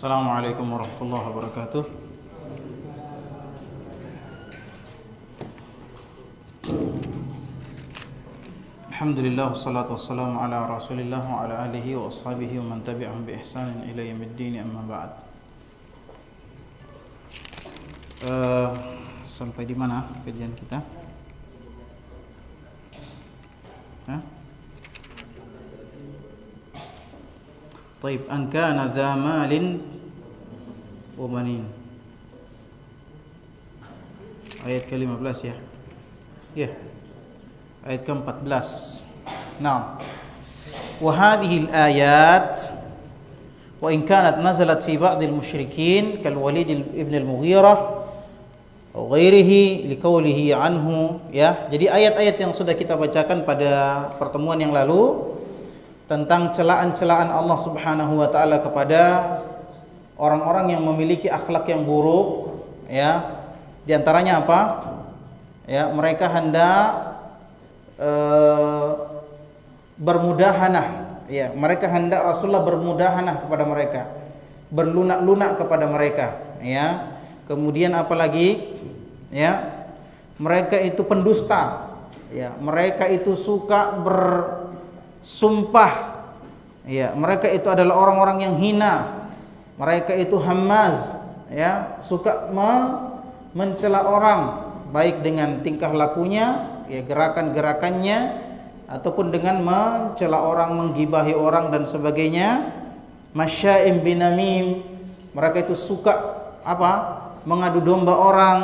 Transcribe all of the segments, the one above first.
Assalamualaikum warahmatullahi wabarakatuh. Alhamdulillah wassalatu wassalamu ala Rasulillah wa ala alihi wa ashabihi wa man tabi'ahum bi ihsanin ila yaumiddin, amma ba'd. Sampai di mana kajian kita? Taib, an kana dha malin wa banin. Ayat ke-15 ya. Ya. Ayat ke-14. Naam. Wa hadhihi al-ayat wa in kanat nazalat fi ba'd al-musyrikin kal Walid ibn al-Mughirah atau ghairihi liqaulihi anhu, ya. Jadi ayat-ayat yang sudah kita bacakan pada pertemuan yang lalu tentang celaan-celaan Allah Subhanahu wa taala kepada orang-orang yang memiliki akhlak yang buruk, ya. Di antaranya apa? Ya, mereka hendak bermudahanah, ya. Mereka hendak Rasulullah bermudahanah kepada mereka, berlunak-lunak kepada mereka, ya. Kemudian apalagi, ya, mereka itu pendusta, ya. Mereka itu suka bersumpah, ya. Mereka itu adalah orang-orang yang hina. Mereka itu hamaz, ya, suka mencela orang, baik dengan tingkah lakunya, ya, gerakan-gerakannya, ataupun dengan mencela orang, menggibahi orang dan sebagainya. Masya'im binamim, mereka itu suka apa? Mengadu domba orang.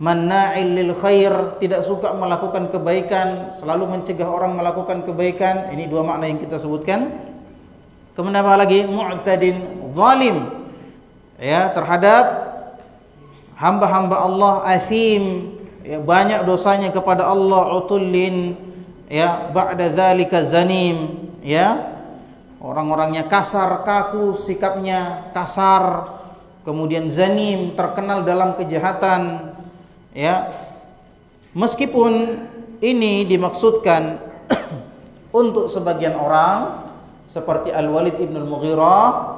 Manna'il lil khair, tidak suka melakukan kebaikan, selalu mencegah orang melakukan kebaikan. Ini dua makna yang kita sebutkan. Kemudian apa lagi? Mu'tadin zalim, ya, terhadap hamba-hamba Allah. Athim, ya, banyak dosanya kepada Allah. Utullin, ya, ba'da dzalika zanim, ya, orang-orangnya kasar, kaku, sikapnya kasar. Kemudian zanim, terkenal dalam kejahatan, ya. Meskipun ini dimaksudkan untuk sebagian orang seperti Al-Walid ibn al-Mughirah,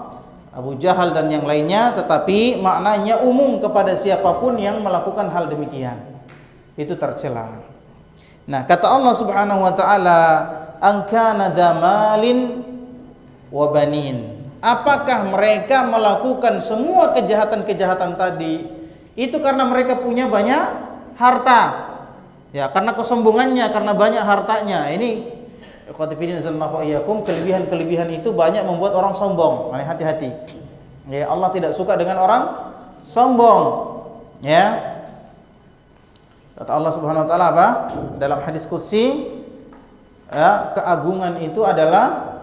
Abu Jahal dan yang lainnya, tetapi maknanya umum kepada siapapun yang melakukan hal demikian. Itu tercela. Nah, kata Allah Subhanahu wa taala, an kana dzamalin wa banin. Apakah mereka melakukan semua kejahatan-kejahatan tadi itu karena mereka punya banyak harta? Ya, karena kesombongannya, karena banyak hartanya. Ini ikhwatifidin sallallahu iyyakum, kelebihan-kelebihan itu banyak membuat orang sombong. Hati-hati. Ya, Allah tidak suka dengan orang sombong. Ya. Kata Allah Subhanahu wa taala apa? Dalam hadis qudsi, ya, keagungan itu adalah,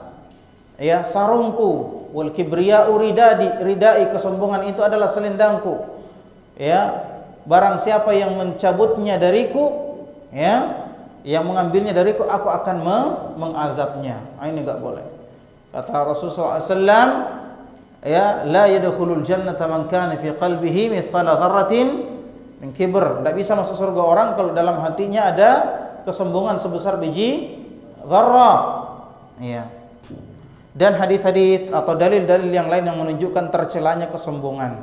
ya, sarungku. Wal kibriya'u ridai, kesombongan itu adalah selendangku. Ya, barang siapa yang mencabutnya dariku, ya, yang mengambilnya dariku, aku akan mengazabnya. Ini enggak boleh. Kata Rasulullah SAW, ya, la yadkhulul jannata man kana fi qalbihi mithqala dzarratin min kibr. Tidak bisa masuk surga orang kalau dalam hatinya ada kesombongan sebesar biji dzarrah. Ya. Dan hadis-hadis atau dalil-dalil yang lain yang menunjukkan tercelanya kesombongan.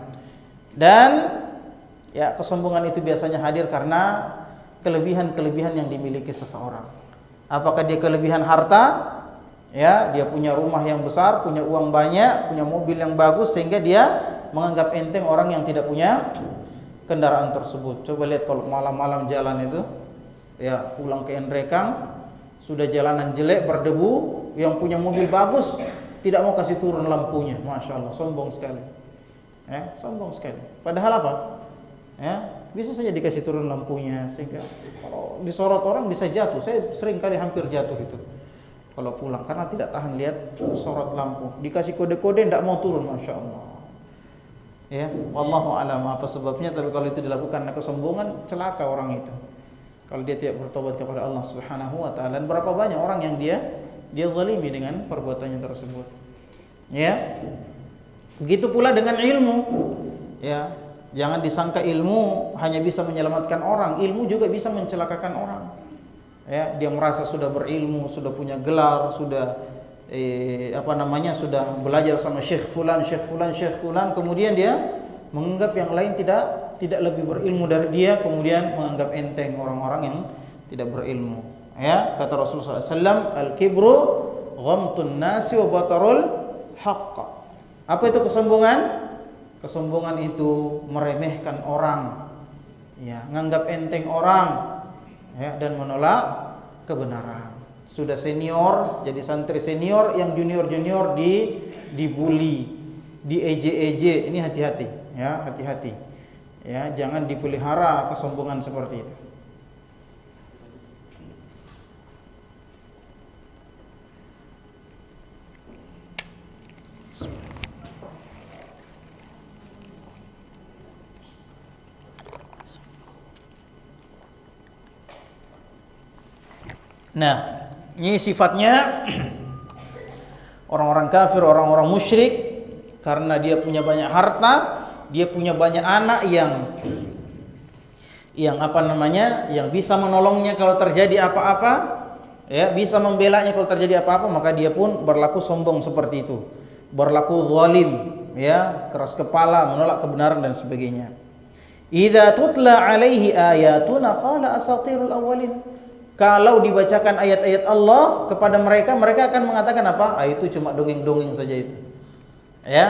Dan, ya, kesombongan itu biasanya hadir karena kelebihan-kelebihan yang dimiliki seseorang. Apakah dia kelebihan harta? Ya, dia punya rumah yang besar, punya uang banyak, punya mobil yang bagus, sehingga dia menganggap enteng orang yang tidak punya kendaraan tersebut. Coba lihat kalau malam-malam jalan itu, ya, pulang ke Endrekang, sudah jalanan jelek, berdebu, yang punya mobil bagus tidak mau kasih turun lampunya. Masya Allah, sombong sekali. Ya, sombong sekali. Padahal apa? Ya, bisa saja dikasih turun lampunya, sehingga kalau disorot orang bisa jatuh. Saya sering kali hampir jatuh itu kalau pulang karena tidak tahan lihat sorot lampu. Dikasih kode-kode tidak mau turun, masya Allah. Ya, wallahu alam apa sebabnya, tapi kalau itu dilakukan karena kesombongan, celaka orang itu. Kalau dia tidak bertobat kepada Allah Subhanahu wa taala. Dan berapa banyak orang yang dia zalimi dengan perbuatannya tersebut. Ya. Begitu pula dengan ilmu. Ya, jangan disangka ilmu hanya bisa menyelamatkan orang, ilmu juga bisa mencelakakan orang. Ya, dia merasa sudah berilmu, sudah punya gelar, sudah sudah belajar sama Syekh fulan, kemudian dia menganggap yang lain tidak lebih berilmu dari dia, kemudian menganggap enteng orang-orang yang tidak berilmu. Ya, kata Rasulullah SAW, al-kibru ghamtun nasi wa batarul haqq. Apa itu kesombongan? Kesombongan itu meremehkan orang, ya, menganggap enteng orang, ya, dan menolak kebenaran. Sudah senior, jadi santri senior, yang junior dibully, dieje-eje. Ini hati-hati, ya, hati-hati. Ya, jangan dipelihara kesombongan seperti itu. Nah, ini sifatnya orang-orang kafir, orang-orang musyrik, karena dia punya banyak harta, dia punya banyak anak yang yang bisa menolongnya kalau terjadi apa-apa, ya, bisa membelanya kalau terjadi apa-apa, maka dia pun berlaku sombong seperti itu, berlaku zalim, ya, keras kepala, menolak kebenaran dan sebagainya. Idza tutla alaihi ayatuna qala asatirul awwalin. Kalau dibacakan ayat-ayat Allah kepada mereka, mereka akan mengatakan apa? Itu cuma dongeng-dongeng saja itu. Ya,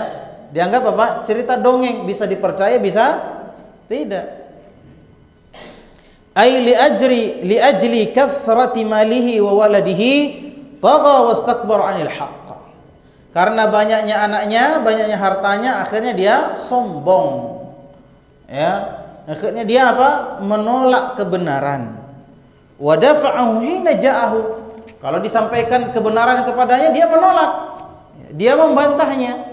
dianggap apa? Cerita dongeng, bisa dipercaya, bisa tidak. Ai li ajli kathrati malihi wa waladihi tagha wastakbara 'anil haqq. Karena banyaknya anaknya, banyaknya hartanya, akhirnya dia sombong. Ya, akhirnya dia apa? Menolak kebenaran. Wa dafa'ahu hina ja'ahu. Kalau disampaikan kebenaran kepadanya, dia menolak. Dia membantahnya.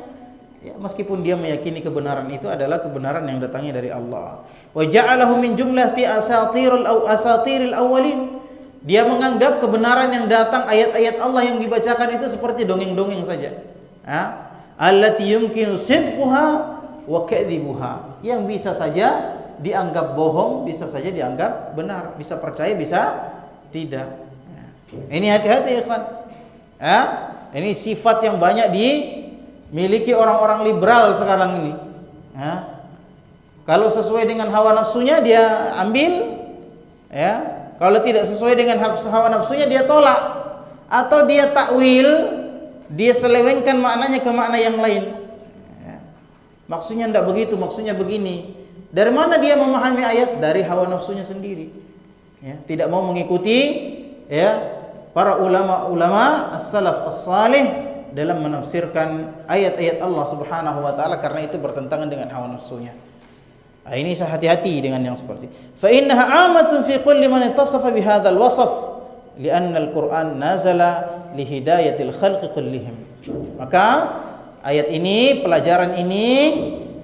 Ya, meskipun dia meyakini kebenaran itu adalah kebenaran yang datangnya dari Allah. Wa ja'alahu min jumlati asatiril awwalin. Dia menganggap kebenaran yang datang, ayat-ayat Allah yang dibacakan itu seperti dongeng-dongeng saja. Allati yumkinu sidquha wa kadhibuha. Yang bisa saja dianggap bohong, bisa saja dianggap benar, bisa percaya, bisa tidak. Ini hati-hati, ikhwan. Ini sifat yang banyak dimiliki orang-orang liberal sekarang ini. Kalau sesuai dengan hawa nafsunya dia ambil, ya. Kalau tidak sesuai dengan hawa nafsunya dia tolak, atau dia takwil, dia selewengkan maknanya ke makna yang lain. Maksudnya tidak begitu, maksudnya begini. Dari mana dia memahami ayat? Dari hawa nafsunya sendiri. Ya, tidak mau mengikuti, ya, para ulama as-salaf as-salih dalam menafsirkan ayat-ayat Allah Subhanahu wa taala, karena itu bertentangan dengan hawa nafsunya. Nah, ini hati-hati dengan yang seperti. Fa innaha 'amatun fi kulli man ittasafa bi hadzal wasf, li'anna al-Qur'an nazala li hidayatil khalqi kullihim. Maka ayat ini, pelajaran ini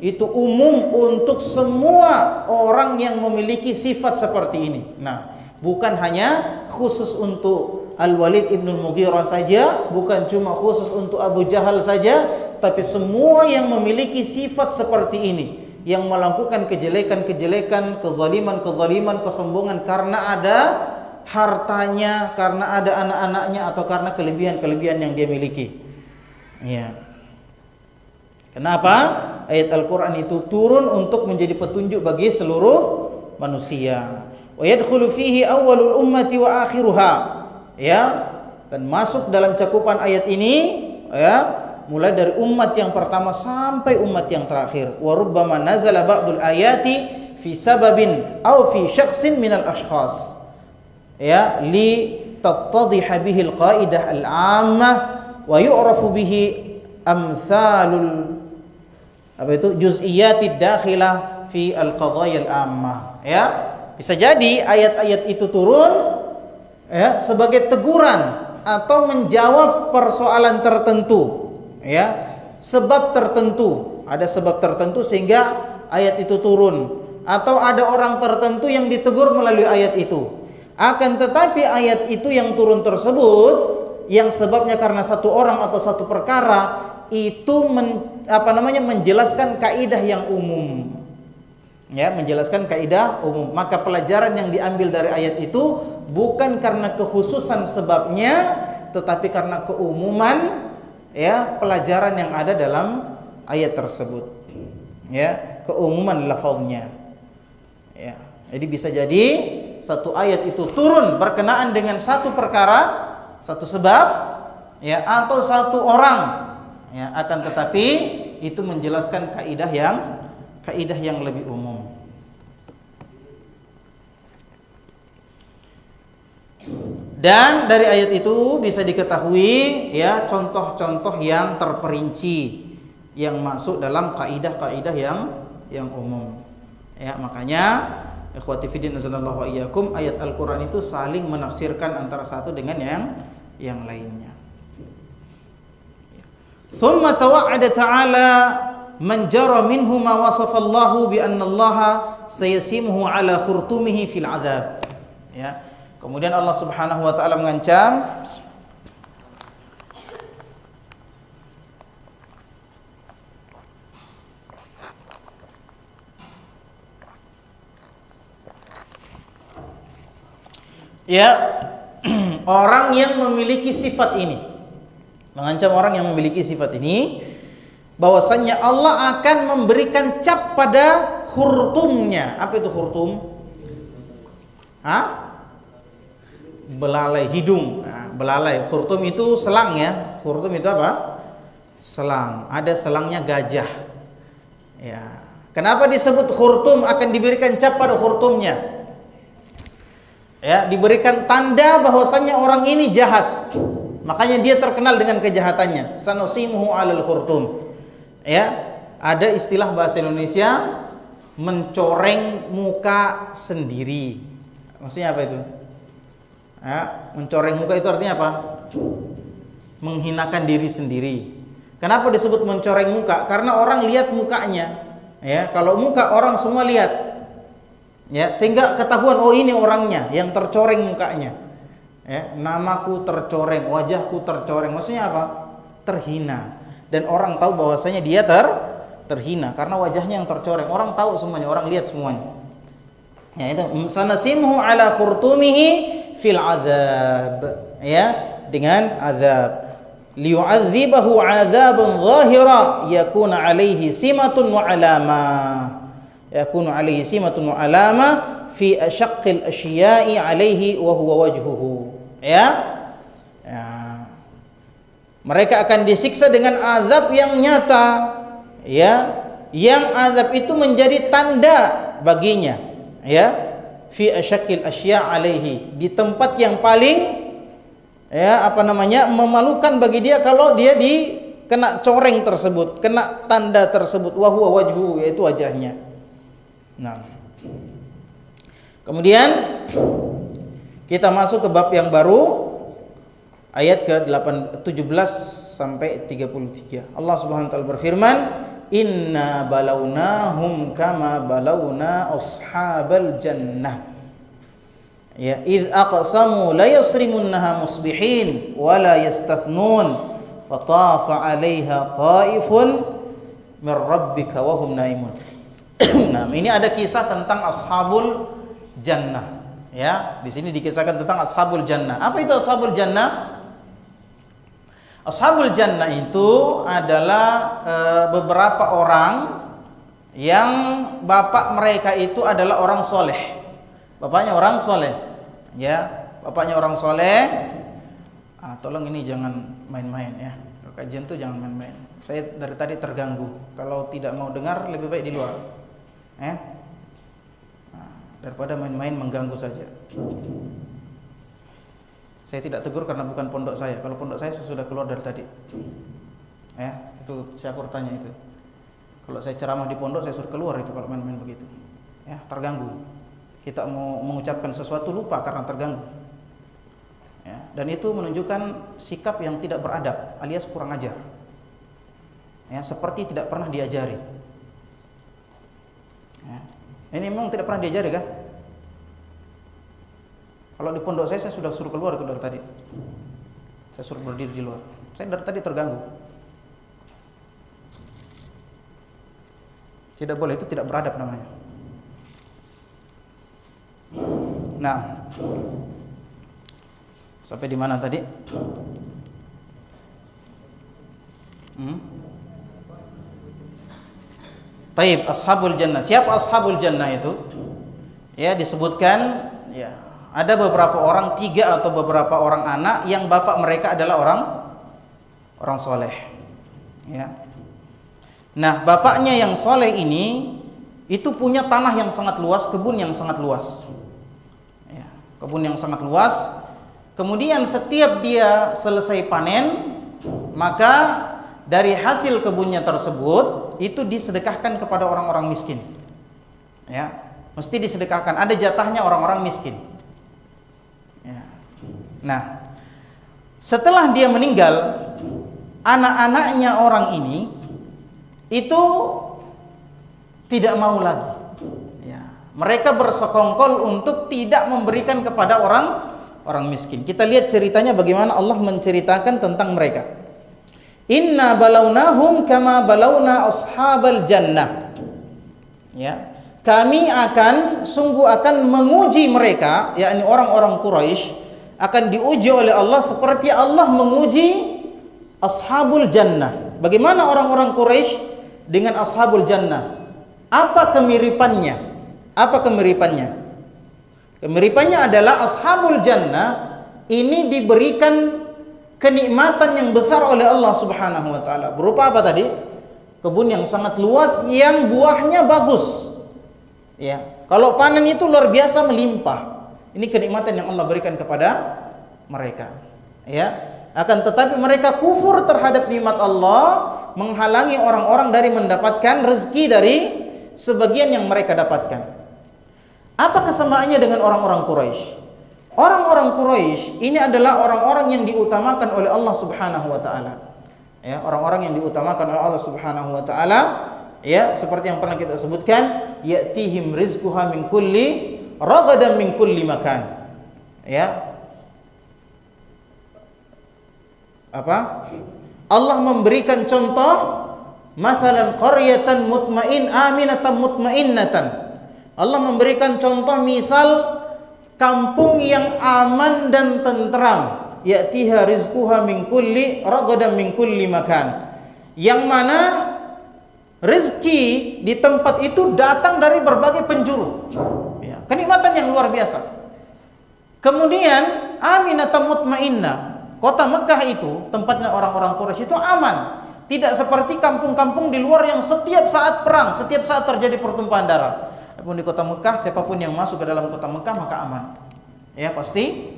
itu umum untuk semua orang yang memiliki sifat seperti ini. Nah, bukan hanya khusus untuk Al-Walid ibn Mughirah saja, bukan cuma khusus untuk Abu Jahal saja, tapi semua yang memiliki sifat seperti ini, yang melakukan kejelekan-kejelekan, kezaliman-kezaliman, kesombongan karena ada hartanya, karena ada anak-anaknya, atau karena kelebihan-kelebihan yang dia miliki. Ya. Kenapa? Ayat Al-Quran itu turun untuk menjadi petunjuk bagi seluruh manusia. Wa yadkhulu fihi awwalul ummati wa akhiruha. Ya, dan masuk dalam cakupan ayat ini, ya, mulai dari umat yang pertama sampai umat yang terakhir. Wa rubbama nazala ba'dul ayati fi sababin aw fi syakhsin minal ashkhas. Ya, li tattadhiha bihi al-qaidah al-'ammah wa yu'rafu bihi amsalul juz'iyatid dakhilah fi al-qadaya al-ammah. Ya, bisa jadi ayat-ayat itu turun, ya, sebagai teguran atau menjawab persoalan tertentu, ya, sebab tertentu, ada sebab tertentu sehingga ayat itu turun, atau ada orang tertentu yang ditegur melalui ayat itu. Akan tetapi ayat itu yang turun tersebut, yang sebabnya karena satu orang atau satu perkara, itu menjelaskan kaidah yang umum. Ya, menjelaskan kaidah umum. Maka pelajaran yang diambil dari ayat itu bukan karena kekhususan sebabnya, tetapi karena keumuman ya pelajaran yang ada dalam ayat tersebut. Ya, keumuman lafaznya. Ya. Jadi bisa jadi satu ayat itu turun berkenaan dengan satu perkara, satu sebab ya atau satu orang. Ya, akan tetapi itu menjelaskan kaidah yang lebih umum. Dan dari ayat itu bisa diketahui ya contoh-contoh yang terperinci yang masuk dalam kaidah-kaidah yang umum. Ya, makanya ikhwati fillah nazallahu wa iyyakum, ayat Al-Qur'an itu saling menafsirkan antara satu dengan yang lainnya. Thumma tawa'ada ta'ala man jara minhu ma wasafa Allahu bi anna Allah sayasimuhu ala khurtumihi fil adzab. Ya. Kemudian Allah Subhanahu wa taala mengancam ya orang yang memiliki sifat ini, mengancam orang yang memiliki sifat ini bahwasannya Allah akan memberikan cap pada khurtumnya. Apa itu khurtum? Belalai hidung. Belalai. Khurtum itu selang ya. Khurtum itu apa? Selang. Ada selangnya gajah. Ya. Kenapa disebut khurtum akan diberikan cap pada khurtumnya? Ya, diberikan tanda bahwasannya orang ini jahat. Makanya dia terkenal dengan kejahatannya. Sanasimuhu 'alal khurtum. Ya, ada istilah bahasa Indonesia mencoreng muka sendiri. Maksudnya apa itu? Ya, mencoreng muka itu artinya apa? Menghinakan diri sendiri. Kenapa disebut mencoreng muka? Karena orang lihat mukanya. Ya, kalau muka orang semua lihat. Ya, sehingga ketahuan oh ini orangnya yang tercoreng mukanya. Ya, namaku tercoreng, wajahku tercoreng. Maksudnya apa? Terhina. Dan orang tahu bahwasanya dia terhina karena wajahnya yang tercoreng. Orang tahu semuanya, orang lihat semuanya. Ya, itu sanasimuhu ala khurtumihi fil adzab, ya, dengan azab, liyu'adzibahu 'adzaban zahira yakuna 'alaihi simatun wa 'alama, yakunu 'alaihi simatun wa 'alama fi asyaqqil asya'i 'alaihi wa huwa wajhuhu. Ya, ya, mereka akan disiksa dengan azab yang nyata, ya, yang azab itu menjadi tanda baginya, ya, fi asyaqqil asya' alaihi, di tempat yang paling ya memalukan bagi dia kalau dia kena coreng tersebut, kena tanda tersebut, wa huwa wajhu, yaitu wajahnya. Nah, kemudian kita masuk ke bab yang baru, ayat ke-17 sampai 33. Allah Subhanahu wa taala berfirman, inna balawnahum kama balawna ashabal jannah, ya, idh aqsamu la yasrimunnaha musbihin wa la yastathnun fatafa 'alaiha ta'ifun min rabbika wa hum naimun. Nah, ini ada kisah tentang ashabul jannah, ya. Di sini dikisahkan tentang ashabul jannah. Apa itu ashabul jannah? Ashabul jannah itu adalah beberapa orang yang bapak mereka itu adalah orang soleh. Bapaknya orang soleh, ya, bapaknya orang soleh. Tolong ini jangan main-main ya. Kajian tuh jangan main-main. Saya dari tadi terganggu. Kalau tidak mau dengar lebih baik di luar. Daripada main-main mengganggu saja. Saya tidak tegur karena bukan pondok saya. Kalau pondok saya sudah keluar dari tadi. Itu saya tanya itu. Kalau saya ceramah di pondok saya sudah keluar itu kalau main-main begitu. Ya, terganggu. Kita mau mengucapkan sesuatu lupa karena terganggu. Ya, dan itu menunjukkan sikap yang tidak beradab alias kurang ajar. Ya, seperti tidak pernah diajari. Ya. Ini memang tidak pernah diajari kan? Kalau di pondok saya sudah suruh keluar itu dari tadi. Saya suruh berdiri di luar. Saya dari tadi terganggu. Tidak boleh, itu tidak beradab namanya. Nah, Sampai di mana tadi? Taib, ashabul jannah. Siapa ashabul jannah itu? Ya, disebutkan ya, ada beberapa orang, 3 atau beberapa orang anak yang bapak mereka adalah orang soleh. Ya. Nah, bapaknya yang soleh ini itu punya tanah yang sangat luas, kebun yang sangat luas. Ya, kebun yang sangat luas. Kemudian setiap dia selesai panen, maka dari hasil kebunnya tersebut itu disedekahkan kepada orang-orang miskin. Ya, mesti disedekahkan. Ada jatahnya orang-orang miskin. Ya. Nah, setelah dia meninggal, anak-anaknya orang ini itu tidak mau lagi. Ya. Mereka bersekongkol untuk tidak memberikan kepada orang miskin. Kita lihat ceritanya bagaimana Allah menceritakan tentang mereka. Inna balawnahum kama balawna ashabal jannah. Ya. Kami sungguh akan menguji mereka, yakni orang-orang Quraisy akan diuji oleh Allah seperti Allah menguji ashabul jannah. Bagaimana orang-orang Quraisy dengan ashabul jannah? Apa kemiripannya? Kemiripannya adalah ashabul jannah ini diberikan kenikmatan yang besar oleh Allah Subhanahu wa taala. Berupa apa tadi? Kebun yang sangat luas yang buahnya bagus. Ya, kalau panen itu luar biasa melimpah. Ini kenikmatan yang Allah berikan kepada mereka. Ya, akan tetapi mereka kufur terhadap nikmat Allah, menghalangi orang-orang dari mendapatkan rezeki dari sebagian yang mereka dapatkan. Apa kesamaannya dengan orang-orang Quraisy? Orang-orang Quraisy ini adalah orang-orang yang diutamakan oleh Allah Subhanahu wa taala. Ya, orang-orang yang diutamakan oleh Allah Subhanahu wa taala, ya, seperti yang pernah kita sebutkan, ya'tihim rizquha min kulli ragadan min kulli makan. Ya. Apa? Allah memberikan contoh, masalan qaryatan aminatan mutmainnatan. Allah memberikan contoh misal kampung yang aman dan tentram, ya'tiha rizquha min kulli ragadan min kulli makan. Yang mana rezeki di tempat itu datang dari berbagai penjuru. Ya, kenikmatan yang luar biasa. Kemudian aminatan mutmainnah. Kota Mekah itu tempatnya orang-orang Quraisy itu aman. Tidak seperti kampung-kampung di luar yang setiap saat perang, setiap saat terjadi pertumpahan darah. Adapun di kota Mekah, siapapun yang masuk ke dalam kota Mekah maka aman. Ya, pasti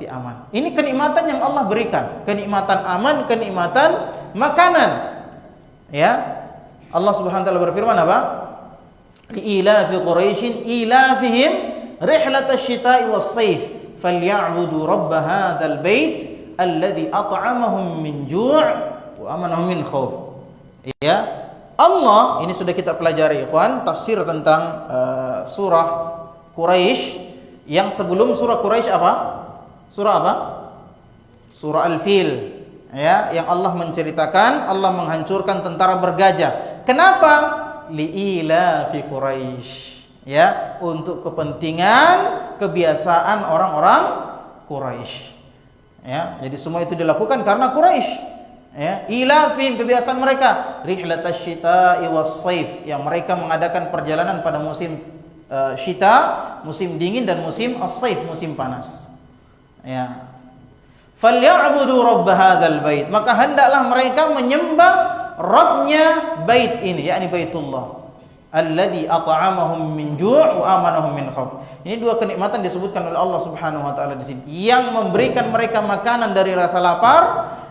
aman. Ini kenikmatan yang Allah berikan. Kenikmatan aman, kenikmatan makanan. Ya. Allah Subhanahu wa taala berfirman apa? Li'ilafi Quraisyin ilafihim rihlatash shita'i was-sayf falya'budu rabb hadzal bait alladzi at'amahum min ju' wa amanahum min khauf. Ya. Allah, ini sudah kita pelajari ikhwan, tafsir tentang surah Quraisy yang sebelum surah Quraisy apa? Surah apa? Surah Al-Fil. Ya, yang Allah menceritakan Allah menghancurkan tentara bergajah. Kenapa? Li'ilafi Quraisy. Ya, untuk kepentingan kebiasaan orang-orang Quraisy. Ya, jadi semua itu dilakukan karena Quraisy. Ya, ilafin kebiasaan mereka, rihlatash shita'i was-sayf, yang mereka mengadakan perjalanan pada musim syita, musim dingin, dan musim as-sayf, musim panas. Ya. Falya'budu rabb hadzal bait, maka hendaklah mereka menyembah Rabbnya bait ini, yakni Baitullah. Alladzi at'amahum min ju' wa amanahum min khauf. Ini dua kenikmatan disebutkan oleh Allah Subhanahu wa taala di sini, yang memberikan mereka makanan dari rasa lapar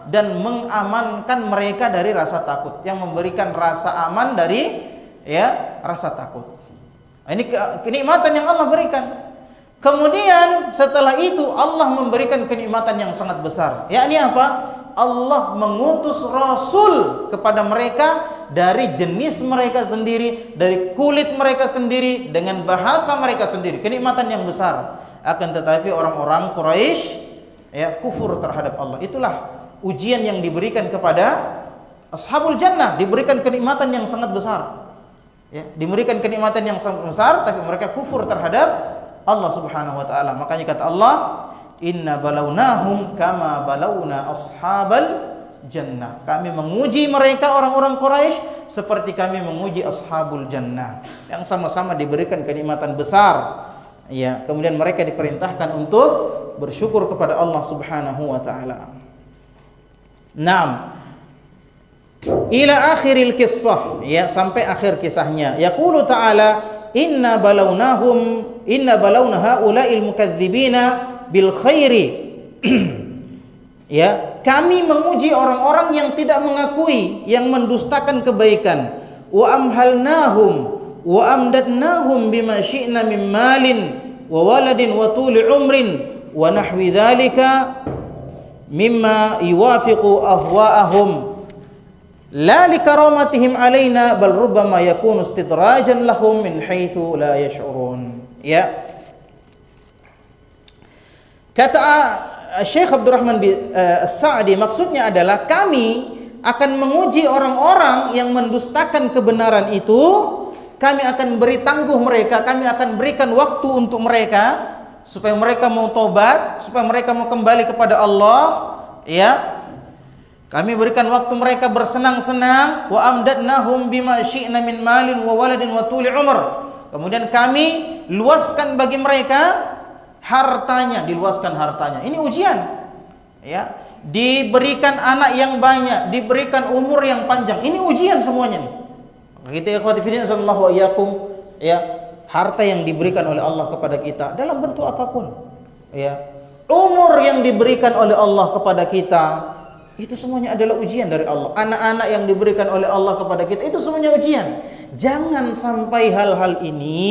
dan mengamankan mereka dari rasa takut, yang memberikan rasa aman dari rasa takut. Ini kenikmatan yang Allah berikan. Kemudian setelah itu Allah memberikan kenikmatan yang sangat besar. Yakni apa? Allah mengutus Rasul kepada mereka dari jenis mereka sendiri, dari kulit mereka sendiri, dengan bahasa mereka sendiri. Kenikmatan yang besar. Akan tetapi orang-orang Quraisy kufur terhadap Allah. Itulah ujian yang diberikan kepada ashabul jannah, diberikan kenikmatan yang sangat besar. Ya, diberikan kenikmatan yang sangat besar, tapi mereka kufur terhadap Allah Subhanahu wa taala. Makanya kata Allah, inna balawnahum kama balawna ashabal jannah. Kami menguji mereka orang-orang Quraisy seperti kami menguji ashabul jannah, yang sama-sama diberikan kenikmatan besar. Ya, kemudian mereka diperintahkan untuk bersyukur kepada Allah Subhanahu wa taala. Naam. Ila akhiril qissah, ya, sampai akhir kisahnya. Yaqulu ta'ala inna balawna haula'il mukadzibina bil khairi. Ya, kami menguji orang-orang yang tidak mengakui, yang mendustakan kebaikan. Wa amhalnahum wa amdadnahum bima syi'na min malin wa waladin wa tuli umrin wa nahwi dzalika mimma yuwafiqu ahwa'ahum la likaramatihim alaina bal rubbama yakunu istidrajan lahum min haitsu la yash'urun. Ya, kata Syekh Abdurrahman As-Sa'di, maksudnya adalah kami akan menguji orang-orang yang mendustakan kebenaran itu. Kami akan beri tangguh mereka, kami akan berikan waktu untuk mereka supaya mereka mau tobat, supaya mereka mau kembali kepada Allah. Ya, kami berikan waktu mereka bersenang-senang. Wa amdadnahum bima syi'na min malin wa waladin wa tuli umr. Kemudian kami luaskan bagi mereka hartanya, diluaskan hartanya. Ini ujian. Ya, diberikan anak yang banyak, diberikan umur yang panjang. Ini ujian semuanya nih. Kita ikhwati fillah sallallahu iyyakum, ya, harta yang diberikan oleh Allah kepada kita dalam bentuk apapun. Ya. Umur yang diberikan oleh Allah kepada kita, itu semuanya adalah ujian dari Allah. Anak-anak yang diberikan oleh Allah kepada kita, itu semuanya ujian. Jangan sampai hal-hal ini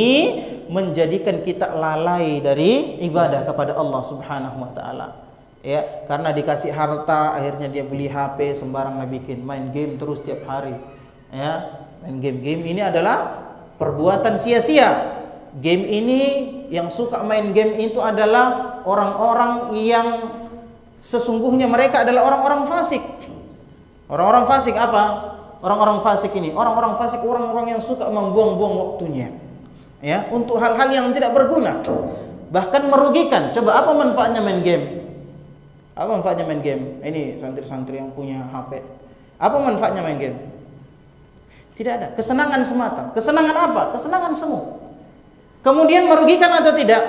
menjadikan kita lalai dari ibadah kepada Allah Subhanahu wa taala. Ya, karena dikasih harta akhirnya dia beli HP sembarang bikin, main game terus tiap hari. Ya, main game-game ini adalah perbuatan sia-sia. Game ini, yang suka main game itu adalah orang-orang yang sesungguhnya mereka adalah orang-orang fasik. Orang-orang fasik apa? Orang-orang fasik ini, orang-orang fasik, orang-orang yang suka membuang-buang waktunya, ya, untuk hal-hal yang tidak berguna, bahkan merugikan. Coba apa manfaatnya main game? Apa manfaatnya main game? Ini santri-santri yang punya HP. Apa manfaatnya main game? Tidak ada. Kesenangan semata. Kesenangan apa? Kesenangan semu. Kemudian merugikan atau tidak?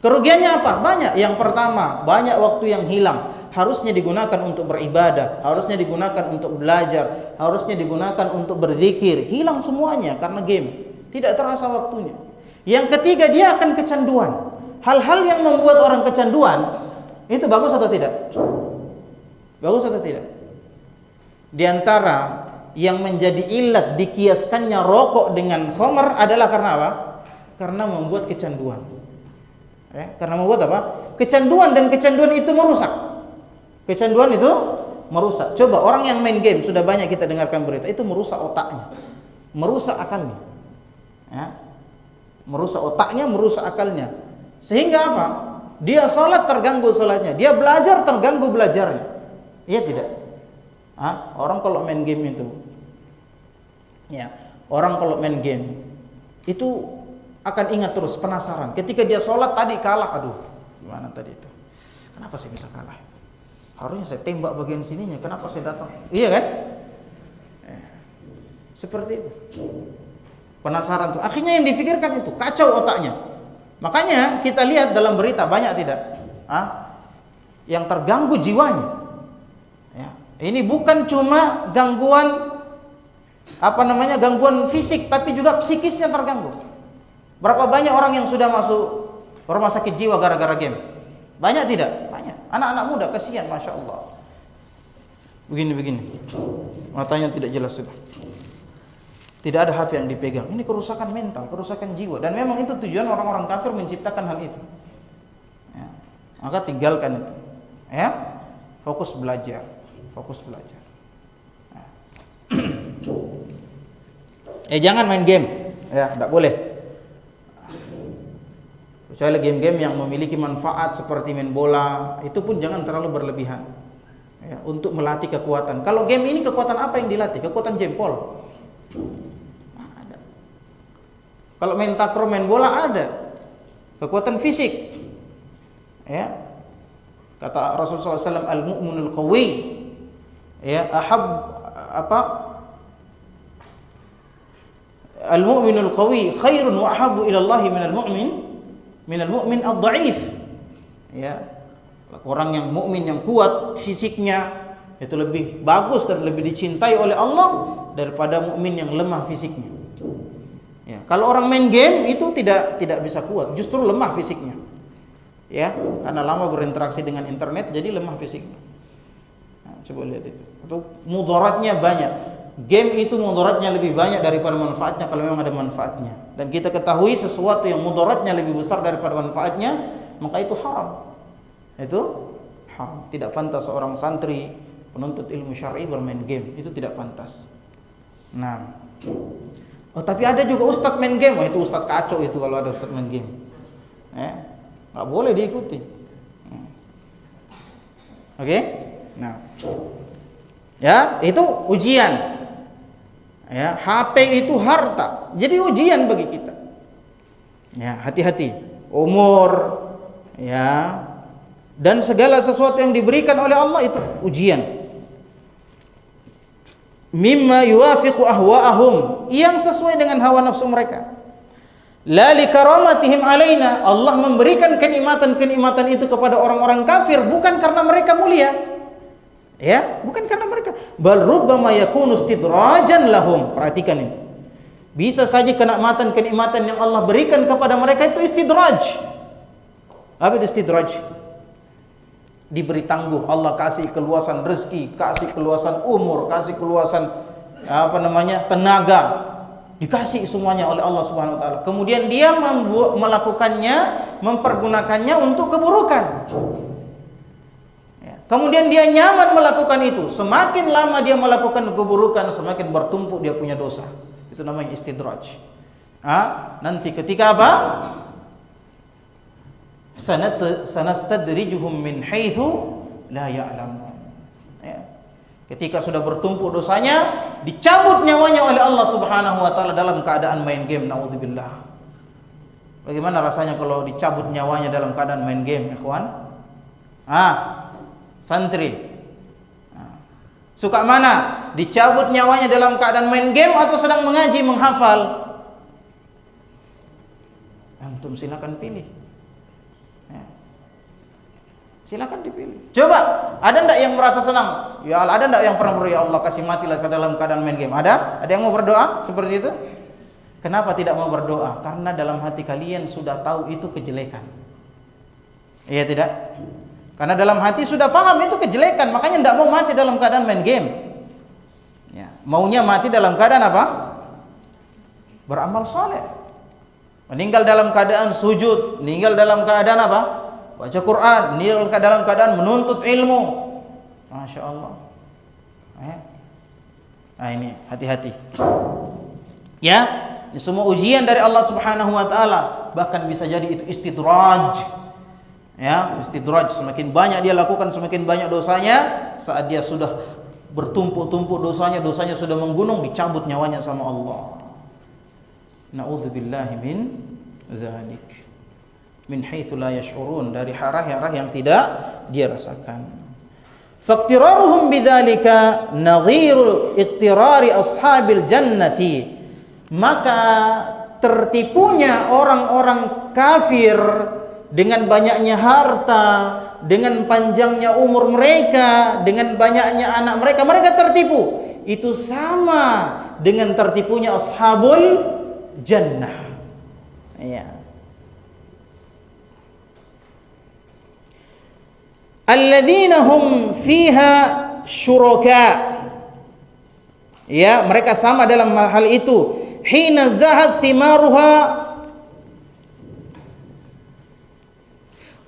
Kerugiannya apa? Banyak. Yang pertama, banyak waktu yang hilang. Harusnya digunakan untuk beribadah, harusnya digunakan untuk belajar, harusnya digunakan untuk berzikir. Hilang semuanya karena game. Tidak terasa waktunya. Yang ketiga, dia akan kecanduan. Hal-hal yang membuat orang kecanduan, itu bagus atau tidak? Bagus atau tidak? Di antara yang menjadi ilat dikiaskannya rokok dengan khamar adalah karena apa? Karena membuat kecanduan. Karena membuat apa? Kecanduan, dan kecanduan itu merusak. Kecanduan itu merusak. Coba orang yang main game, sudah banyak kita dengarkan berita, itu merusak otaknya, merusak akalnya. Ya. Merusak otaknya, merusak akalnya. Sehingga apa? Dia salat terganggu salatnya, dia belajar terganggu belajarnya. Iya tidak? Orang kalau main game itu, ya, orang kalau main game itu akan ingat terus, penasaran. Ketika dia sholat tadi kalah, aduh, gimana tadi itu? Kenapa saya bisa kalah? Harusnya saya tembak bagian sininya, kenapa saya datang? Iya kan? Seperti itu. Penasaran tuh. Akhirnya yang difikirkan itu, kacau otaknya. Makanya kita lihat dalam berita banyak tidak? Yang terganggu jiwanya. Ya. Ini bukan cuma gangguan gangguan fisik, tapi juga psikisnya terganggu. Berapa banyak orang yang sudah masuk rumah sakit jiwa gara-gara game? Banyak tidak? Banyak. Anak-anak muda, kasihan, Masya Allah. Begini. Matanya tidak jelas sudah. Tidak ada HP yang dipegang. Ini kerusakan mental, kerusakan jiwa. Dan memang itu tujuan orang-orang kafir menciptakan hal itu. Ya. Maka tinggalkan itu. Ya. Fokus belajar. Jangan main game. Ya, tidak boleh. Kecuali game-game yang memiliki manfaat seperti main bola, itu pun jangan terlalu berlebihan. Ya, untuk melatih kekuatan. Kalau game ini kekuatan apa yang dilatih? Kekuatan jempol. Ada. Kalau main takraw, main bola ada. Kekuatan fisik. Ya. Kata Rasulullah SAW, al-mu'minul qawi, ya, al-mu'minul qawi khairun wa ahabbu ila Allah minal mu'min ad-dha'if. Ya, orang yang mukmin yang kuat fisiknya itu lebih bagus dan lebih dicintai oleh Allah daripada mukmin yang lemah fisiknya. Ya, kalau orang main game itu tidak bisa kuat, justru lemah fisiknya. Ya, karena lama berinteraksi dengan internet jadi lemah fisiknya. Nah, coba lihat itu. Atau mudaratnya banyak. Game itu mudaratnya lebih banyak daripada manfaatnya kalau memang ada manfaatnya. Dan kita ketahui sesuatu yang mudaratnya lebih besar daripada manfaatnya, maka itu haram. Itu haram. Tidak pantas seorang santri penuntut ilmu syar'i bermain game, itu tidak pantas. Nah, oh tapi ada juga ustadz main game, itu ustadz kacau itu kalau ada ustadz main game. Nggak boleh diikuti. Oke? Nah, ya itu ujian. Ya, HP itu harta, jadi ujian bagi kita. Ya, hati-hati. Umur, ya, dan segala sesuatu yang diberikan oleh Allah itu ujian. Mimma yuwafiqu ahwa'ahum, yang sesuai dengan hawa nafsu mereka. La likaramatihim alaina, Allah memberikan kenikmatan-kenikmatan itu kepada orang-orang kafir bukan karena mereka mulia. Ya, bukan karena mereka. Bal rubbama yakunu istidrajan lahum. Perhatikan ini. Bisa saja kenikmatan-kenikmatan yang Allah berikan kepada mereka itu istidraj. Apa itu istidraj? Diberi tangguh, Allah kasih keluasan rezeki, kasih keluasan umur, kasih keluasan tenaga, dikasih semuanya oleh Allah Subhanahu wa taala. Kemudian dia melakukannya, mempergunakannya untuk keburukan. Ya. Kemudian dia nyaman melakukan itu. Semakin lama dia melakukan keburukan, semakin bertumpuk dia punya dosa. Itu namanya istidraj. Nanti ketika apa? Sanastadrijuhum min haitsu la ya'lamun. Ya. Ketika sudah bertumpuk dosanya, dicabut nyawanya oleh Allah Subhanahu wa taala dalam keadaan main game, naudzubillah. Bagaimana rasanya kalau dicabut nyawanya dalam keadaan main game, ikhwan? Santri. Suka mana? Dicabut nyawanya dalam keadaan main game atau sedang mengaji, menghafal? Antum silakan pilih. Silakan dipilih. Coba, ada enggak yang merasa senang? Ya Allah, ada enggak yang pernah berdoa, ya Allah kasih matilah saya dalam keadaan main game? Ada? Ada yang mau berdoa seperti itu? Kenapa tidak mau berdoa? Karena dalam hati kalian sudah tahu itu kejelekan. Iya tidak? Karena dalam hati sudah paham itu kejelekan, makanya enggak mau mati dalam keadaan main game. Ya, maunya mati dalam keadaan apa? Beramal saleh. Meninggal dalam keadaan sujud, meninggal dalam keadaan apa? Baca Quran, meninggal dalam keadaan menuntut ilmu. Masya Allah. Ini hati-hati. Ya, ini semua ujian dari Allah Subhanahu wa taala. Bahkan bisa jadi itu istidraj. Ya, istidraj, semakin banyak dia lakukan semakin banyak dosanya. Saat dia sudah bertumpuk-tumpuk dosanya sudah menggunung, dicabut nyawanya sama Allah. Na'udzubillahi min dzalik. Min haitsu la yash'urun, dari arah yang tidak dia rasakan. Faqtiraruhum bidzalika nadhiru iqtirari ashabil jannati, maka tertipunya orang-orang kafir dengan banyaknya harta, dengan panjangnya umur mereka, dengan banyaknya anak mereka, mereka tertipu. Itu sama dengan tertipunya ashabul jannah. Ya. Alladzina hum fiha syuraka. Ya, mereka sama dalam hal itu. Hina zahat thimaruha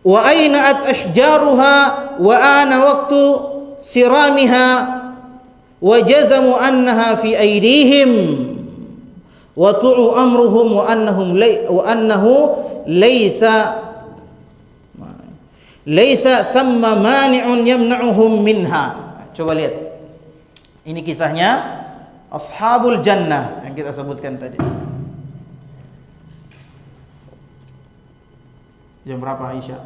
wa ayna'at ashjaruha wa ana waqtu siramiha wa jazamu annaha fi aydihim wa tu'u amruhum wa annahu laisa thamma mani'un yamna'uhum minha. Coba lihat. Ini kisahnya ashabul jannah yang kita sebutkan tadi. Jam berapa Aisyah?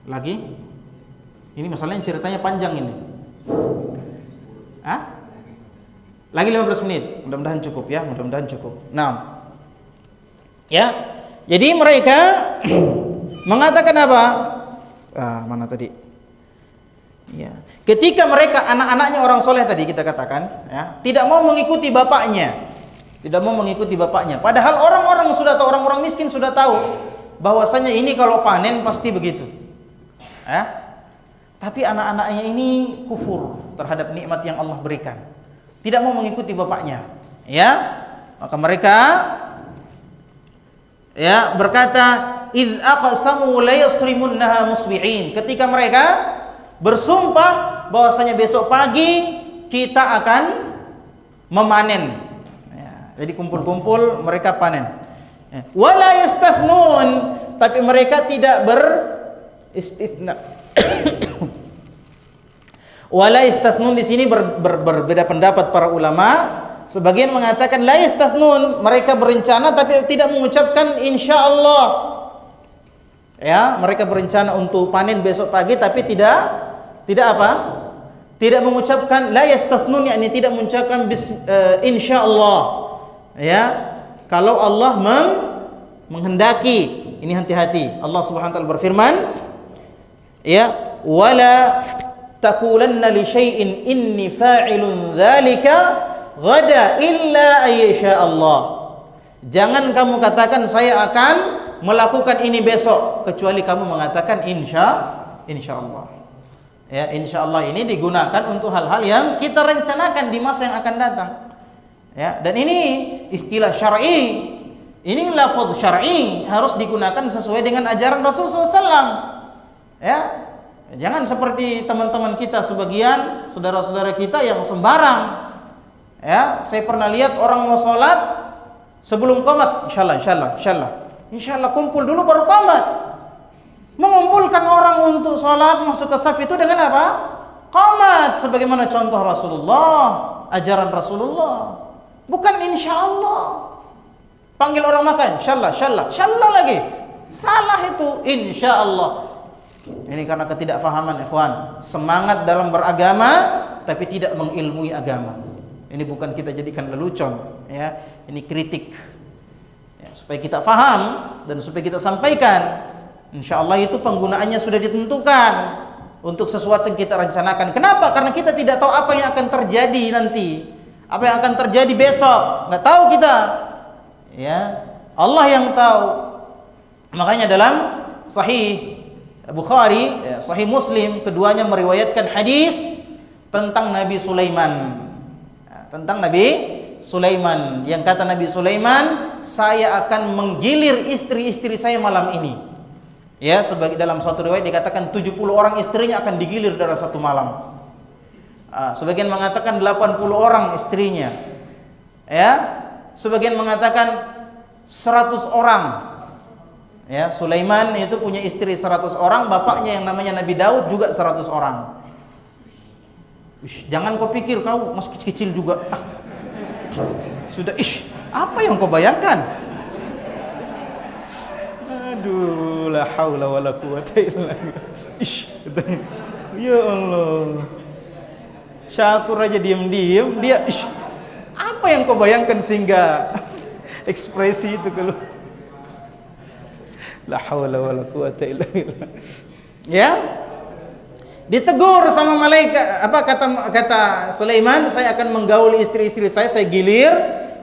Lagi? Ini masalahnya ceritanya panjang ini. Hah? Lagi 15 menit. Mudah-mudahan cukup ya, mudah-mudahan cukup. Nah. Ya. Jadi mereka mengatakan apa? Mana tadi? Ya. Ketika mereka anak-anaknya orang soleh tadi kita katakan, ya, tidak mau mengikuti bapaknya. Tidak mau mengikuti bapaknya. Padahal orang-orang sudah tahu, orang-orang miskin sudah tahu bahwasanya ini kalau panen pasti begitu. Ya. Tapi anak-anaknya ini kufur terhadap nikmat yang Allah berikan. Tidak mau mengikuti bapaknya. Ya. Maka mereka ya berkata, "Idz aqsamu la yasrimunnaha musbihin." Ketika mereka bersumpah bahwasanya besok pagi kita akan memanen. Jadi kumpul-kumpul mereka panen. Wala yastathnun, tapi mereka tidak beristitsna. Wala yastathnun di sini berbeda pendapat para ulama. Sebagian mengatakan la yastathnun, mereka berencana tapi tidak mengucapkan insyaallah. Ya, mereka berencana untuk panen besok pagi tapi tidak apa? Tidak mengucapkan la yastathnun, yakni tidak mengucapkan insyaallah. Ya, kalau Allah menghendaki, ini hati-hati. Allah Subhanahu wa taala berfirman, ya, wala taqulanna li syai'in inni fa'ilun dzalika ghada illa ayyasha Allah. Jangan kamu katakan saya akan melakukan ini besok kecuali kamu mengatakan insyaallah. Ya, insyaallah ini digunakan untuk hal-hal yang kita rencanakan di masa yang akan datang. Ya, dan ini istilah syar'i, ini lafaz syar'i harus digunakan sesuai dengan ajaran Rasulullah SAW. Ya, jangan seperti teman-teman kita sebagian saudara-saudara kita yang sembarang. Ya, saya pernah lihat orang mau sholat sebelum qomat, insyaallah kumpul dulu baru qomat. Mengumpulkan orang untuk sholat masuk ke saf itu dengan apa? Qomat, sebagaimana contoh Rasulullah, ajaran Rasulullah. Bukan insyaallah. Panggil orang makan, insyaallah lagi. Salah itu, insyaallah. Ini karena ketidakfahaman ikhwan. Semangat dalam beragama tapi tidak mengilmui agama. Ini bukan kita jadikan lelucon, ya. Ini kritik. Ya, supaya kita faham dan supaya kita sampaikan. Insyaallah itu penggunaannya sudah ditentukan untuk sesuatu yang kita rencanakan. Kenapa? Karena kita tidak tahu apa yang akan terjadi nanti. Apa yang akan terjadi besok, nggak tahu kita. Ya, Allah yang tahu. Makanya dalam Sahih Bukhari, Sahih Muslim, keduanya meriwayatkan hadis tentang Nabi Sulaiman. Tentang Nabi Sulaiman, yang kata Nabi Sulaiman, saya akan menggilir istri-istri saya malam ini. Ya, sebagai dalam suatu riwayat dikatakan 70 orang istrinya akan digilir dalam satu malam. Sebagian mengatakan 80 orang istrinya. Ya, sebagian mengatakan 100 orang. Ya, Sulaiman itu punya istri 100 orang, bapaknya yang namanya Nabi Daud juga 100 orang. Jangan kau pikir kau masih kecil juga. Sudah, apa yang kau bayangkan? Aduh, la haula wala quwata illa billah. Ya Allah. Syakur aja diam-diam, dia apa yang kau bayangkan sehingga ekspresi itu keluar. La haula wala quwata illa billah. Ya. Ditegur sama malaikat, apa kata Sulaiman, saya akan menggauli istri-istri saya gilir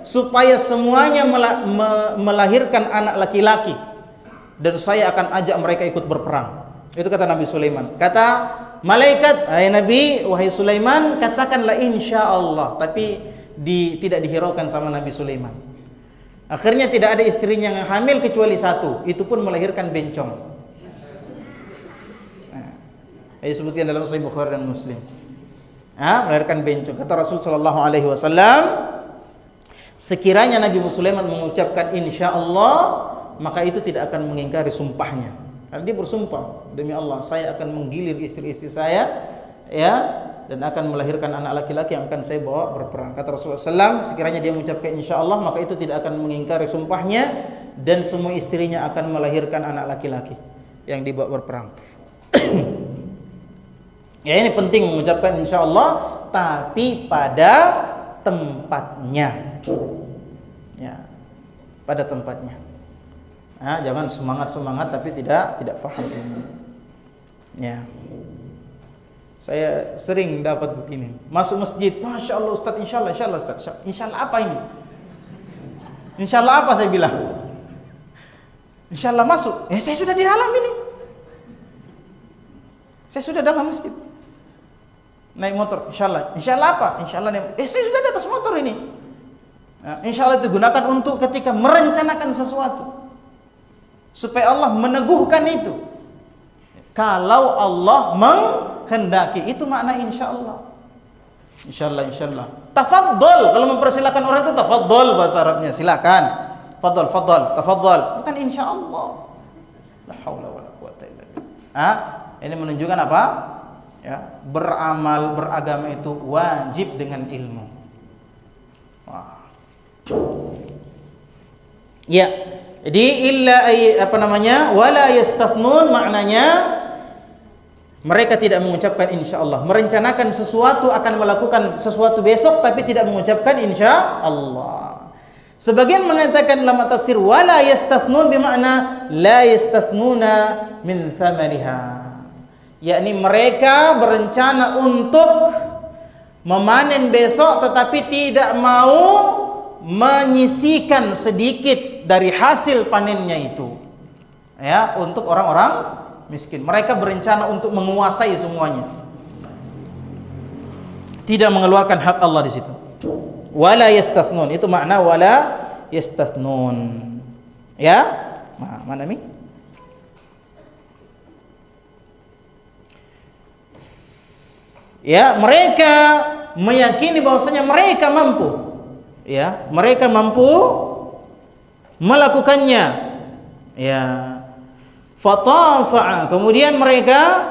supaya semuanya melahirkan anak laki-laki dan saya akan ajak mereka ikut berperang. Itu kata Nabi Sulaiman. Kata malaikat, "Hai Nabi, wahai Sulaiman, katakanlah insyaallah." Tapi tidak dihiraukan sama Nabi Sulaiman. Akhirnya tidak ada istrinya yang hamil kecuali satu, itu pun melahirkan bencong. Disebutkan dalam Sahih Bukhari dan Muslim. Melahirkan bencong. Kata Rasul sallallahu alaihi wasallam, sekiranya Nabi Sulaiman mengucapkan insyaallah, maka itu tidak akan mengingkari sumpahnya. Karena dia bersumpah, demi Allah saya akan menggilir istri-istri saya, ya, dan akan melahirkan anak laki-laki yang akan saya bawa berperang. Kata Rasulullah SAW, sekiranya dia mengucapkan insyaallah, maka itu tidak akan mengingkari sumpahnya dan semua istrinya akan melahirkan anak laki-laki yang dibawa berperang. Ya, ini penting mengucapkan insyaallah, tapi pada tempatnya. Ya, pada tempatnya. Nah, jangan semangat tapi tidak paham ini. Ya. Saya sering dapat begini. Masuk masjid, Masya Allah Ustaz, insyaallah Ustaz. Insyaallah apa ini? Insyaallah apa saya bilang? Insyaallah masuk. Saya sudah di dalam ini. Saya sudah dalam masjid. Naik motor, insyaallah. Insyaallah apa? Insyaallah saya sudah di atas motor ini. Nah, insyaallah itu gunakan untuk ketika merencanakan sesuatu, supaya Allah meneguhkan itu. Kalau Allah menghendaki, itu makna insyaallah. Insyaallah. Tafadhol, kalau mempersilakan orang itu tafadhol bahasa Arabnya, silakan. Tafadhol. Bukan insyaallah. La haula wala quwata illa billah. Ini menunjukkan apa? Ya, beramal, beragama itu wajib dengan ilmu. Wah. Ya. Jadi wala yastathnun, maknanya mereka tidak mengucapkan insyaallah, merencanakan sesuatu, akan melakukan sesuatu besok tapi tidak mengucapkan insyaallah. Sebagian mengatakan dalam tafsir wala yastathnun bermakna la yastathnuna min thamariha. Yakni mereka berencana untuk memanen besok tetapi tidak mau menyisihkan sedikit dari hasil panennya itu. Ya, untuk orang-orang miskin. Mereka berencana untuk menguasai semuanya. Tidak mengeluarkan hak Allah di situ. Wala yastathnun, itu makna wala yastathnun. Ya? Mana mi? Ya, mereka meyakini bahwasanya mereka mampu. Ya, mereka mampu melakukannya. Ya. Fatafa'a, kemudian mereka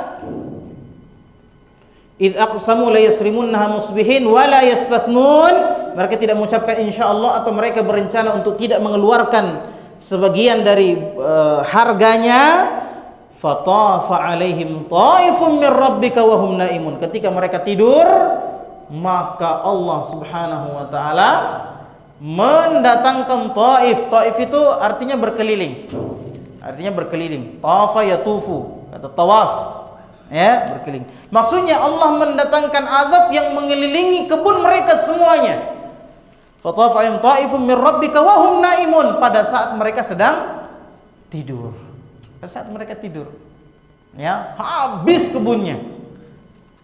id aqsamu la yasrimunha musbihin wa la yastathnun, mereka tidak mengucapkan insyaallah atau mereka berencana untuk tidak mengeluarkan sebagian dari harganya. Fatafa alaihim taifun min rabbika wa hum naimun, ketika mereka tidur maka Allah Subhanahu wa taala mendatangkan taif. Taif itu artinya berkeliling. Tafa yatufu, kata tawaf, ya, berkeliling. Maksudnya Allah mendatangkan azab yang mengelilingi kebun mereka semuanya. Fatafa alaihim taifun min rabbika wa hum naimun, pada saat mereka sedang tidur. Pada saat mereka tidur, ya, habis kebunnya.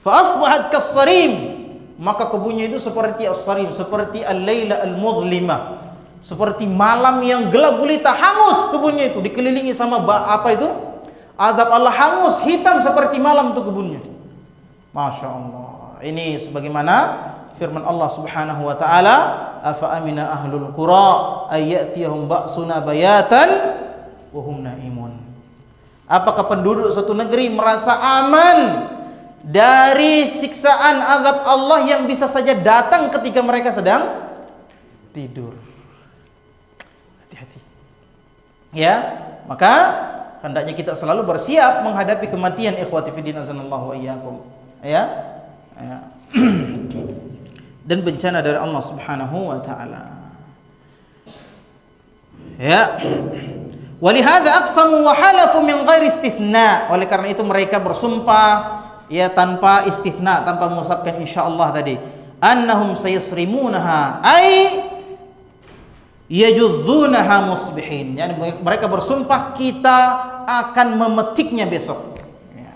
Fa asbahat kas-sarim, maka kebunnya itu seperti as-sarim, seperti al-laila al-mudhlimah, seperti malam yang gelap gulita, hangus kebunnya itu, dikelilingi sama apa itu? Azab Allah, hangus, hitam seperti malam itu kebunnya. Masya Allah. Ini sebagaimana firman Allah Subhanahu wa taala, afa amina ahlul qura ay ya'tiyahum ba'suna bayatan wa hum naimun. Apakah penduduk suatu negeri merasa aman dari siksaan azab Allah yang bisa saja datang ketika mereka sedang tidur? Hati-hati. Ya, maka hendaknya kita selalu bersiap menghadapi kematian, ikhwati fiddin azanallahu wa iyyakum. Ya. Dan bencana dari Allah Subhanahu wa taala. Ya. Walihadza aqsamu wa halafu min ghairi istithna. Oleh karena itu mereka bersumpah ya tanpa istithna, tanpa mengucapkan insyaallah tadi. Annahum sayasrimunaha ay yajudzunaha musbihin. Yani mereka bersumpah kita akan memetiknya besok. Ya.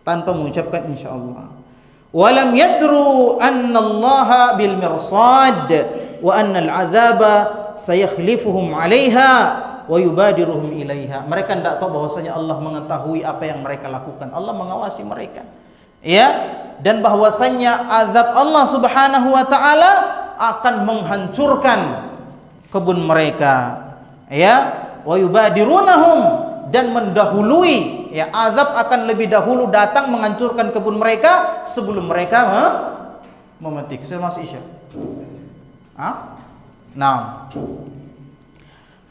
Tanpa mengucapkan insyaallah. Walam yadru anna Allah bil mirsad wa anna al-'adzaba sayakhlifuhum 'alaiha wa yubadiruhum ilaiha. Mereka tidak tahu bahwasanya Allah mengetahui apa yang mereka lakukan. Allah mengawasi mereka. Ya, dan bahwasanya azab Allah Subhanahu wa taala akan menghancurkan kebun mereka. Ya, wa yubadirunahum, dan mendahului, ya, azab akan lebih dahulu datang menghancurkan kebun mereka sebelum mereka memetik. Sudah masuk Isya? Nah.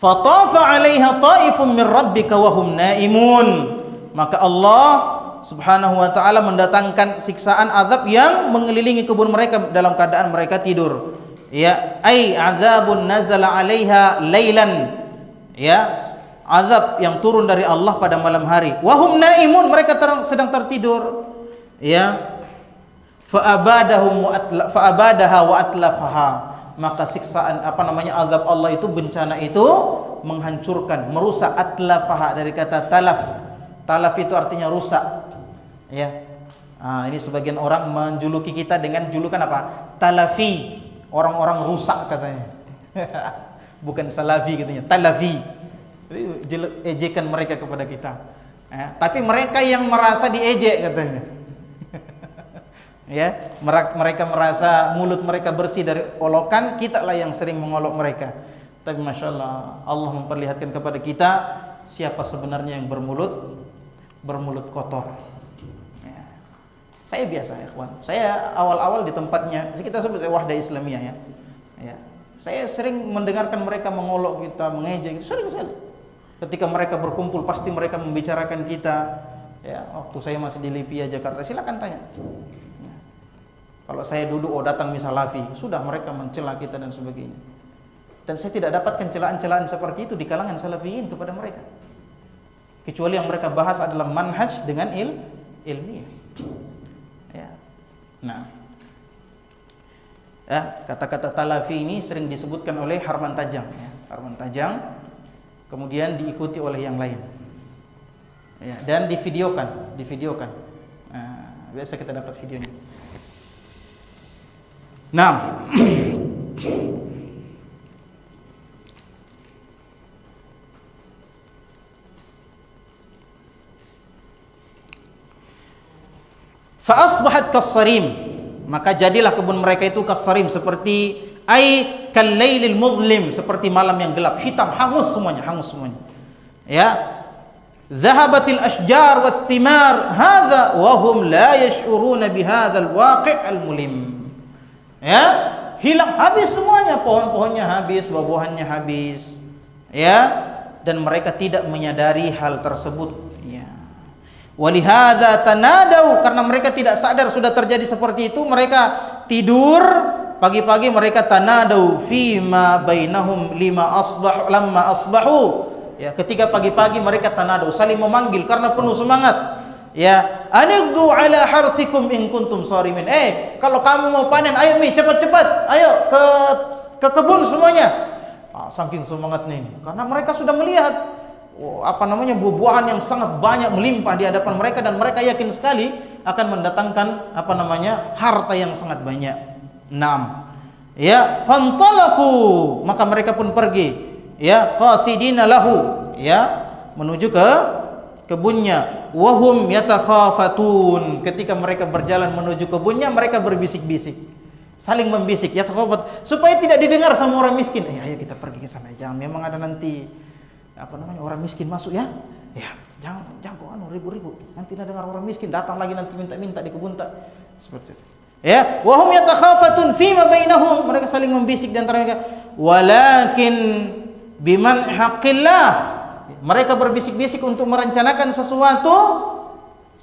Fatafa 'alaiha ta'ifun min rabbika wa hum naimun. maka Allah Subhanahu wa taala mendatangkan siksaan azab yang mengelilingi kebun mereka dalam keadaan mereka tidur. Ya, ai azabun nazala 'alaiha lailan. Ya, azab yang turun dari Allah pada malam hari. Wa hum naimun, mereka sedang tertidur. Ya. Fa'abadaha wa atlafaha. Maka siksaan azab Allah itu, bencana itu menghancurkan, merusak. Atlafaha dari kata talaf. Talaf itu artinya rusak. Ya. Ini sebagian orang menjuluki kita dengan julukan apa? Talafi. Orang-orang rusak katanya. Bukan salafi katanya, talafi. Ejekan mereka kepada kita. Tapi mereka yang merasa diejek katanya. Ya, mereka merasa mulut mereka bersih dari olokan, kita lah yang sering mengolok mereka. Tapi Masya Allah, Allah memperlihatkan kepada kita siapa sebenarnya yang bermulut kotor. Ya. Saya biasa ya kawan, saya awal-awal di tempatnya, kita sebut Wahdah Islamiyah ya. Ya. Saya sering mendengarkan mereka mengolok kita, mengejek, sering sekali. Ketika mereka berkumpul pasti mereka membicarakan kita. Ya, waktu saya masih di Lipia Jakarta, silakan tanya. Kalau saya duduk, datang misalafi, sudah mereka mencela kita dan sebagainya. Dan saya tidak dapatkan celaan-celaan seperti itu di kalangan salafiyin kepada mereka. Kecuali yang mereka bahas adalah manhaj dengan ilmiah. Ya. Nah, kata-kata talafi ini sering disebutkan oleh Harman Tajang. Ya. Harman Tajang, kemudian diikuti oleh yang lain. Ya. Dan divideokan. Nah, biasa kita dapat videonya. Nah, fa-asbahat kas-sarim, maka jadilah kebun mereka itu kas-sarim, seperti kal-lailil muzlim, seperti malam yang gelap, hitam, hangus semuanya. Ya, dhahabatil ashjar wath-thimar hadza wa hum la yash'uruna bihadzal waqi' al-mulim. Ya, hilang, habis semuanya, pohon-pohonnya habis, buah-buahannya habis. Ya, dan mereka tidak menyadari hal tersebut. Ya. Walihadza tanadau, karena mereka tidak sadar sudah terjadi seperti itu, mereka tidur pagi-pagi, mereka tanadau fima bainahum lamma asbahu. Ya, ketika pagi-pagi mereka tanadau, saling memanggil karena penuh semangat. Ya, anigdu ala harthikum in kuntum sarimin. Kalau kamu mau panen, ayo Mi, cepat-cepat, ayo ke kebun semuanya. Saking semangatnya ini, karena mereka sudah melihat buah-buahan yang sangat banyak melimpah di hadapan mereka, dan mereka yakin sekali akan mendatangkan harta yang sangat banyak. 6. Ya, fantalaku, maka mereka pun pergi. Ya, qasidina lahu, ya, menuju ke kebunnya. Wahum yatakhafatun, ketika mereka berjalan menuju kebunnya, mereka berbisik-bisik, saling membisik, yatakhafat, supaya tidak didengar sama orang miskin. Ayo kita pergi ke sana, jangan, memang ada nanti orang miskin masuk ya. Ya, jangan ribu-ribu, nanti tidak dengar orang miskin, datang lagi nanti minta-minta di kebun tak. Seperti itu. Ya, wahum yatakhafatun fima bainahum, mereka saling membisik di antara mereka. Walakin biman haqqillah, mereka berbisik-bisik untuk merencanakan sesuatu,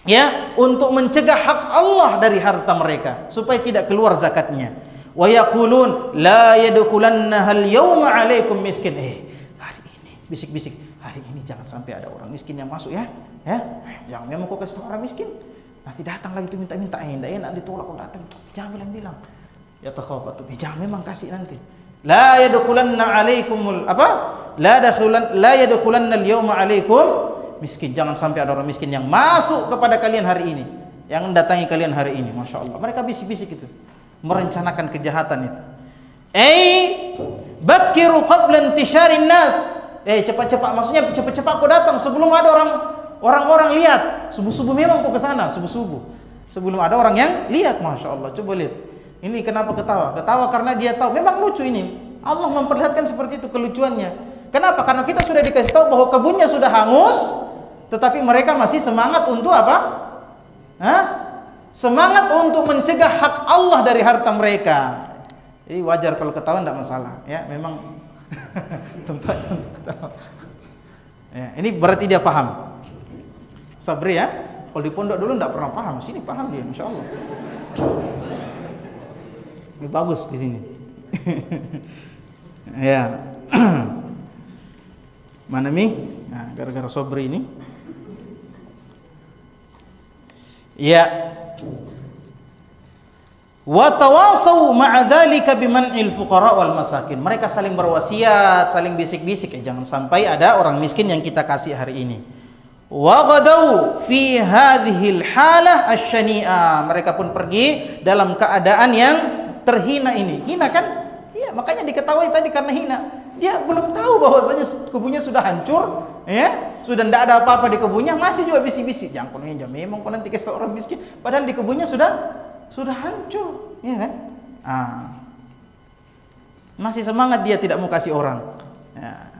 ya, untuk mencegah hak Allah dari harta mereka supaya tidak keluar zakatnya. Wa yaqulun la yadkhulannaha al-yawma 'alaikum miskin. Hari ini bisik-bisik, hari ini jangan sampai ada orang miskin yang masuk ya. Ya, jangan memang kau kasih orang miskin. Nanti datang lagi tuh minta-minta, enggak enak ditolak kau datang. Jangan bilang. Ya takhafatu, jangan memang kasih nanti. La yadkhulanna 'alaikumul la yadkhulanna al-yawma 'alaikum miskin. Jangan sampai ada orang miskin yang masuk kepada kalian hari ini, yang mendatangi kalian hari ini. Masya Allah, mereka bisik-bisik itu, merencanakan kejahatan itu. Bakiru qabla intisharin nas. Cepat-cepat, maksudnya cepat-cepat kau datang sebelum ada orang-orang lihat. Subuh-subuh memang kau ke sana, subuh-subuh. Sebelum ada orang yang lihat. Masya Allah, coba lihat. Ini kenapa ketawa? Ketawa karena dia tahu, memang lucu ini. Allah memperlihatkan seperti itu kelucuannya. Kenapa? Karena kita sudah dikasih tahu bahwa kebunnya sudah hangus, tetapi mereka masih semangat untuk apa? Semangat untuk mencegah hak Allah dari harta mereka. Jadi wajar kalau ketawa, tidak masalah. Ya, memang tempat untuk ketawa. Ya, ini berarti dia paham. Sabri ya. Kalau di pondok dulu enggak pernah paham, sini paham dia, Masya Allah. Ini bagus di sini. Ya. Mana Mi? Nah, gara-gara Sabri ini. Ya. Wa tawasau ma'a dzalika biman'il fuqara wal masakin. Mereka saling berwasiat, saling bisik-bisik, jangan sampai ada orang miskin yang kita kasih hari ini. Wa ghadau fi hadhil halah asy-syani'a. Mereka pun pergi dalam keadaan yang terhina ini. Hina kan? Iya, makanya diketahui tadi karena hina. Dia belum tahu bahwasanya kebunnya sudah hancur, ya, sudah tidak ada apa-apa di kebunnya, masih juga bisik-bisik, jangan kau ninja, memang kau nanti kasih orang miskin, padahal di kebunnya sudah hancur, ya kan? Masih semangat dia tidak mau kasih orang. Ya.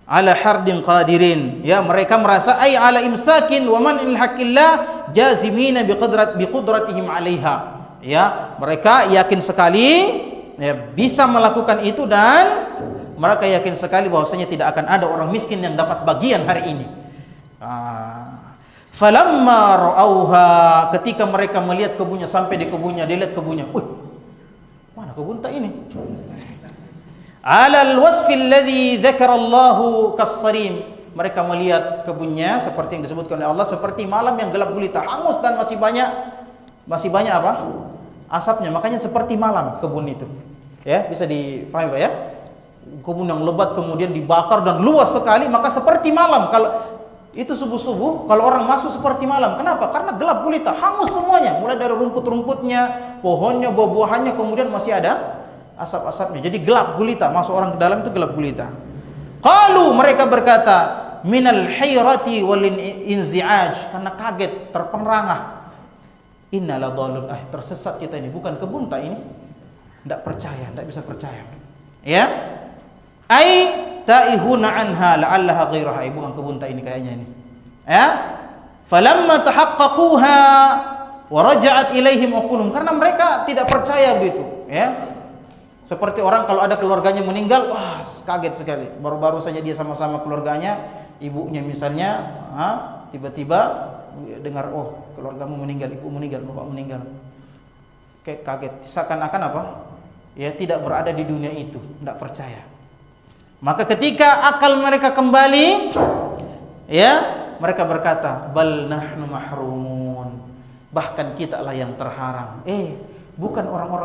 Ala hardin qadirin, ya, mereka merasa ay ala imsakin wa man il haqqillah jazimina biqudratihim 'alaiha. Ya, mereka yakin sekali ya, bisa melakukan itu dan mereka yakin sekali bahwasanya tidak akan ada orang miskin yang dapat bagian hari ini. Falamma ra'auha, ketika mereka melihat kebunnya, sampai di kebunnya, dia lihat kebunnya. Mana kebun tak ini? Alal wasfi alladhi dzakara Allahu kas-sarim. Mereka melihat kebunnya seperti yang disebutkan oleh Allah, seperti malam yang gelap gulita, hangus dan masih banyak apa? Asapnya, makanya seperti malam kebun itu. Ya, bisa dipahami Pak ya? Kebun yang lebat kemudian dibakar dan luas sekali, maka seperti malam. Kalau itu subuh-subuh, kalau orang masuk seperti malam. Kenapa? Karena gelap gulita, hangus semuanya, mulai dari rumput-rumputnya, pohonnya, buah-buahannya, kemudian masih ada asap-asapnya. Jadi gelap gulita, masuk orang ke dalam itu gelap gulita. Qalu, mereka berkata, minal hayrati wal inzi'aj, karena kaget, terperangah. Inna la dhalun, tersesat kita ini, bukan kebun tak ini? Tidak percaya, tidak bisa percaya. Ya? Ai taihuna anha la'allaha ghairaha, bukan kebun tak ini kayaknya ini. Ya? Falamma tahaqqaquha wa raja'at ilaihim uqulum, karena mereka tidak percaya begitu, ya. Seperti orang kalau ada keluarganya meninggal, wah, kaget sekali. Baru-baru saja dia sama-sama keluarganya, ibunya misalnya, tiba-tiba dengar, oh, keluargamu meninggal, ibu meninggal, bapak meninggal. Kayak kaget, seakan-akan apa? Ya, tidak berada di dunia itu, tidak percaya. Maka ketika akal mereka kembali, ya, mereka berkata, bal nahnu mahrumun, bahkan kita lah yang terhalang. Bukan orang-orang